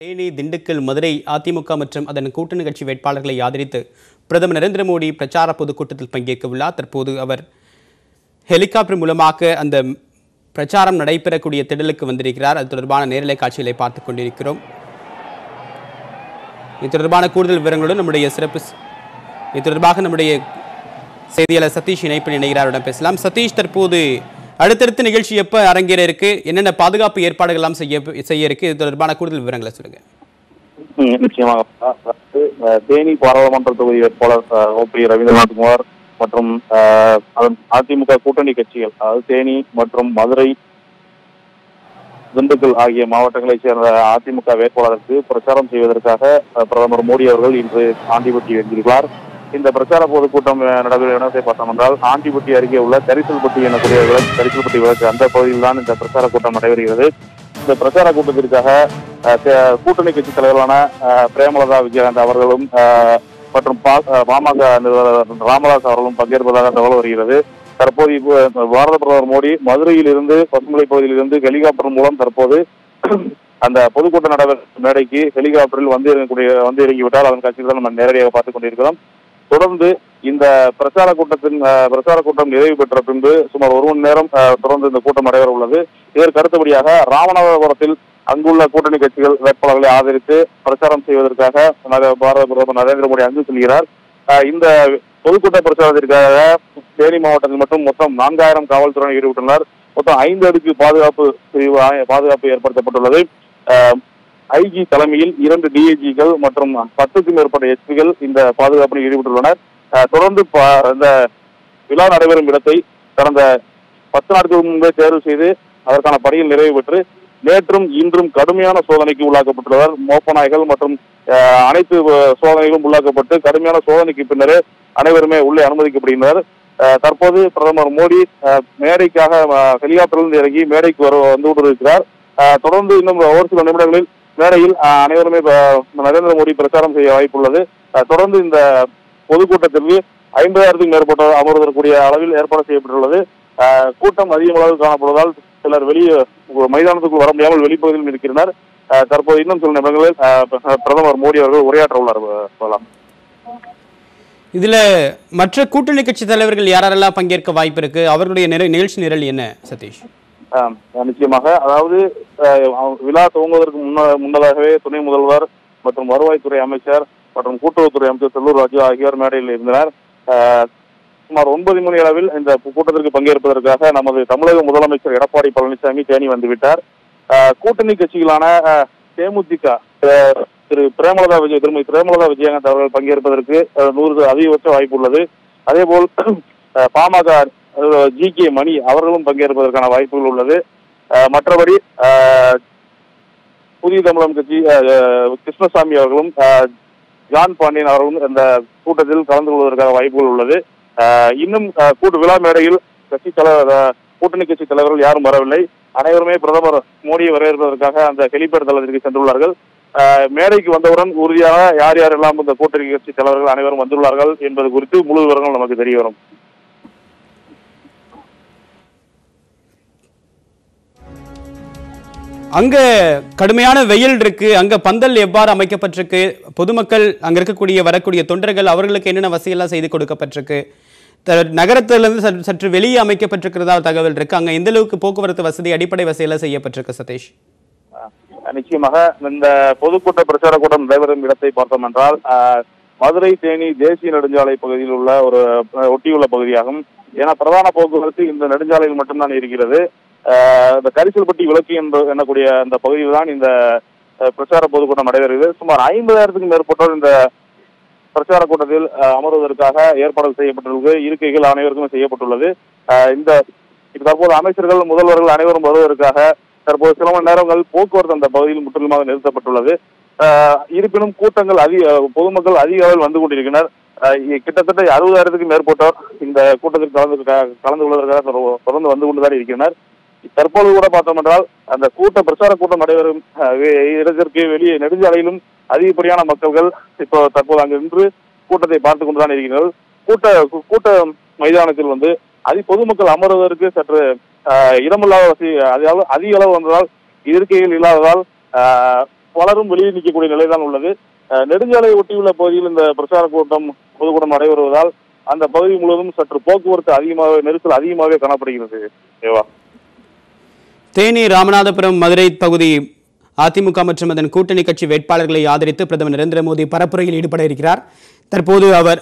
தேனி, திண்டுக்கல், மதுரை அதிமுக மற்றும் அதன் கூட்டணி கட்சி வேட்பாளர்களை ஆதரித்து பிரதமர் நரேந்திர மோடி பிரச்சார பொதுக்கூட்டத்தில் பங்கேற்க உள்ளார். தற்போது அவர் ஹெலிகாப்டர் மூலமாக அந்த பிரச்சாரம் நடைபெறக்கூடிய திடலுக்கு வந்திருக்கிறார். அது தொடர்பான நேரலை காட்சிகளை பார்த்துக் கொண்டிருக்கிறோம். இது தொடர்பான கூடுதல் விவரங்களுடன் இது தொடர்பாக நம்முடைய செய்தியாளர் சதீஷ் இணைப்பில் இணைகிறாரிடம் பேசலாம். சதீஷ், தற்போது அடுத்தடுத்த நிகழ்ச்சி எப்போ அரங்கேற இருக்கு, என்னென்ன பாதுகாப்பு ஏற்பாடுகள் எல்லாம் செய்ய இருக்கு, இது தொடர்பான கூடுதல் விவரங்களை சொல்லுங்க. நிச்சயமாக தேனி பாராளுமன்ற தொகுதி வேட்பாளர் ஓபி ரவீந்திரநாத்குமார் மற்றும் அதிமுக கூட்டணி கட்சிகள், அதாவது தேனி மற்றும் மதுரை, திண்டுக்கல் ஆகிய மாவட்டங்களைச் சேர்ந்த அதிமுக வேட்பாளருக்கு பிரச்சாரம் செய்வதற்காக பிரதமர் மோடி அவர்கள் இன்று ஆண்டிப்பட்டி வென்றிருக்கிறார். இந்த பிரச்சார பொதுக்கூட்டம் நடைபெறும் இடத்தை பார்த்தோம் என்றால் ஆண்டிப்பட்டி அருகே உள்ள கரிசல்பட்டி எனக்கூடிய கரிசல்பட்டி விளக்கு அந்த பகுதியில் தான் இந்த பிரச்சார கூட்டம் நடைபெறுகிறது. இந்த பிரச்சார கூட்டத்திற்காக கூட்டணி கட்சி தலைவர்களான பிரேமலதா விஜயகாந்த் அவர்களும் மற்றும் பாமக ராமதாஸ் அவர்களும் பங்கேற்பதாக தகவல் வருகிறது. தற்போது பாரத பிரதமர் மோடி மதுரையில் இருந்து பசுமலை பகுதியில் இருந்து ஹெலிகாப்டர் மூலம் தற்போது அந்த பொதுக்கூட்ட நடைபெறும் மேடைக்கு ஹெலிகாப்டரில் வந்து இறங்கிவிட்டால் அதன் காட்சிகளை நம்ம நேரடியாக பார்த்துக் கொண்டிருக்கிறோம். தொடர்ந்து இந்த பிரச்சார கூட்டம் நிறைவு பெற்ற பின்பு சுமார் 1 மணி நேரம் தொடர்ந்து இந்த கூட்டம் நடைபெற உள்ளது. இதற்கு அடுத்தபடியாக ராமநாதபுரத்தில் அங்குள்ள கூட்டணி கட்சிகள் வேட்பாளர்களை ஆதரித்து பிரச்சாரம் செய்வதற்காக பாரத பிரதமர் நரேந்திர மோடி அங்கு செல்கிறார். இந்த பொதுக்கூட்ட பிரச்சாரத்திற்காக தேனி மாவட்டத்தில் மட்டும் மொத்தம் 4000 காவல்துறையினர் ஈடுபட்டுள்ளனர். மொத்தம் 5 அடுக்கு பாதுகாப்பு ஏற்படுத்தப்பட்டுள்ளது. ஐஜி தலைமையில் 2 டிஐஜிகள் மற்றும் 10க்கும் மேற்பட்ட எஸ்பிகள் இந்த பாதுகாப்பில் ஈடுபட்டுள்ளனர். தொடர்ந்து இந்த விழா நடைபெறும் இடத்தை கடந்த 10 நாட்களுக்கு முன்பே தேர்வு செய்து அதற்கான பணியில் நிறைவு பெற்று நேற்றும் இன்றும் கடுமையான சோதனைக்கு உள்ளாக்கப்பட்டுள்ளனர். மோப்ப நாய்கள் மற்றும் அனைத்து சோதனைகளும் உள்ளாக்கப்பட்டு கடுமையான சோதனைக்கு பின்னரே அனைவருமே உள்ளே அனுமதிக்கப்படுகின்றனர். தற்போது பிரதமர் மோடி மேடைக்காக ஹெலிகாப்டரிலிருந்து இறங்கி மேடைக்கு வந்து கொண்டிருக்கிறார். தொடர்ந்து இன்னும் ஒரு சில நிமிடங்களில் மேடையில் அனைவருமே நரேந்திர மோடி பிரச்சாரம் செய்ய வாய்ப்புள்ளது. தொடர்ந்து இந்த பொதுக்கூட்டத்திற்கு 50,000க்கும் மேற்பட்டோர் அமர்வதற்குரிய அளவில் ஏற்பாடு செய்யப்பட்டுள்ளது. கூட்டம் அதிக அளவில் காணப்படுவதால் சிலர் வெளியே மைதானத்துக்குள் வர முடியாமல் வெளிப்பகுதியில் இருக்கிறனர். தற்போது இன்னும் சில நிமிடங்களில் பிரதமர் மோடி அவர்கள் உரையாற்ற உள்ளார். இதுல மற்ற கூட்டணி கட்சி தலைவர்கள் யாரெல்லாம் பங்கேற்க வாய்ப்பு இருக்கு, அவர்களுடைய நிகழ்ச்சி நிரல் என்ன சதீஷ்? நிச்சயமாக, அதாவது விழா துவங்குவதற்கு முன்னதாகவே துணை முதல்வர் மற்றும் வருவாய்த்துறை அமைச்சர் மற்றும் கூட்டுறவுத்துறை அமைச்சர் செல்லூர் ராஜு ஆகியோர் மேடையில் இருந்தனர். சுமார் 9 மணி அளவில் இந்த கூட்டத்திற்கு பங்கேற்பதற்காக நமது தமிழக முதலமைச்சர் எடப்பாடி பழனிசாமி தேனி வந்துவிட்டார். கூட்டணி கட்சிகளான தேமுதிக திருமதி பிரேமலதா விஜயகாந்த் அவர்கள் பங்கேற்பதற்கு 100 அதிகபட்ச வாய்ப்பு உள்ளது. அதேபோல் பாமக ஜி.கே. மணி அவர்களும் பங்கேற்பதற்கான வாய்ப்புகள் உள்ளது. மற்றபடி புதிய தமிழகம் கட்சி கிருஷ்ணசாமி அவர்களும் ஜான் பாண்டியன் அவர்களும் இந்த கூட்டத்தில் கலந்து கொள்வதற்கான வாய்ப்புகள் உள்ளது. இன்னும் விழா மேடையில் கூட்டணி கட்சி தலைவர்கள் யாரும் வரவில்லை. அனைவருமே பிரதமர் மோடியை வரவேற்பதற்காக அந்த ஹெலிபேட் தளத்திற்கு சென்றுள்ளார்கள். மேடைக்கு வந்தவுடன் உறுதியாக யார் யாரெல்லாம் இந்த கூட்டணி கட்சி தலைவர்கள் அனைவரும் வந்துள்ளார்கள் என்பது குறித்து முழு விவரங்கள் நமக்கு தெரிய வரும். அங்க கடுமையான வெயில் இருக்கு, அங்க பந்தல் எவ்வாறு அமைக்கப்பட்டிருக்கு, பொதுமக்கள் அங்க வரக்கூடிய தொண்டர்கள் அவர்களுக்கு என்னென்ன வசதியெல்லாம் செய்து கொடுக்கப்பட்டிருக்கு, நகரத்திலிருந்து சற்று வெளியே அமைக்கப்பட்டிருக்கிறதா தகவல் இருக்கு, அங்க எந்த அளவுக்கு போக்குவரத்து வசதி அடிப்படை வசதியெல்லாம் செய்யப்பட்டிருக்கு சதீஷ்? நிச்சயமாக இந்த பொதுக்கூட்ட பிரச்சார கூட்டம் நடைபெறும் இடத்தை பார்த்தோம் என்றால் மதுரை தேனி தேசிய நெடுஞ்சாலை பகுதியில் உள்ள ஒட்டியுள்ள பகுதியாகும். ஏன்னா பிரதான போக்குவரத்து இந்த நெடுஞ்சாலையில் மட்டும்தான் இருக்கிறது. இந்த கரிசல்பட்டி விளக்கு என்னக்கூடிய அந்த பகுதியில் தான் இந்த பிரச்சார பொதுக்கூட்டம் நடைபெறுகிறது. சுமார் 50,000க்கும் மேற்பட்டோர் இந்த பிரச்சார கூட்டத்தில் அமர்வதற்காக ஏற்பாடு செய்யப்பட்டுள்ளது. இருக்கைகள் அனைவருக்கும் செய்யப்பட்டுள்ளது. தற்போது அமைச்சர்கள் முதல்வர்கள் அனைவரும் வருவதற்காக தற்போது சில மணி நேரங்கள் போக்குவரத்து அந்த பகுதியில் முற்றிலுமாக நிறுத்தப்பட்டுள்ளது. இருப்பினும் பொதுமக்கள் அதிக அளவில் வந்து கொண்டிருக்கின்றனர். கிட்டத்தட்ட 60,000க்கும் மேற்பட்டோர் இந்த கூட்டத்தில் கலந்து கொள்வதற்காக தொடர்ந்து வந்து கொண்டுதான் இருக்கின்றனர். தற்போது கூட பார்த்தோம் என்றால் அந்த பிரச்சார கூட்டம் நடைபெறும் இடத்திற்கு வெளியே நெடுஞ்சாலையிலும் அதிகப்படியான மக்கள்கள் தற்போது அங்கு நின்று கூட்டத்தை பார்த்து கொண்டுதான் இருக்கிறார்கள். கூட்ட மைதானத்தில் வந்து பொதுமக்கள் அமர்வதற்கு சற்று இடமில்லாத வசதி அதிக அளவு வந்ததால் இருக்கைகள் இல்லாததால் பலரும் வெளியே நிற்கக்கூடிய நிலைதான் உள்ளது. நெடுஞ்சாலையை ஒட்டியுள்ள பகுதியில் இந்த பிரச்சார கூட்டம் பொதுக்கூட்டம் நடைபெறுவதால் அந்த பகுதி முழுவதும் சற்று போக்குவரத்து நெரிசல் அதிகமாகவே காணப்படுகிறது. தேனி, ராமநாதபுரம், மதுரை பகுதி அதிமுக மற்றும் அதன் கூட்டணி கட்சி வேட்பாளர்களை ஆதரித்து பிரதமர் நரேந்திர மோடி பரப்புரையில் ஈடுபட இருக்கிறார். தற்போது அவர்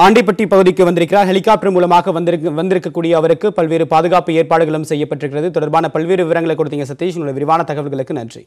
ஆண்டிப்பட்டி பகுதிக்கு வந்திருக்கிறார். ஹெலிகாப்டர் மூலமாக வந்திருக்கக்கூடிய அவருக்கு பல்வேறு பாதுகாப்பு ஏற்பாடுகளும் செய்யப்பட்டிருக்கிறது. தொடர்பான பல்வேறு விவரங்களை கொடுத்தீங்க சதீஷ். உங்களுடைய விரிவான தகவல்களுக்கு நன்றி.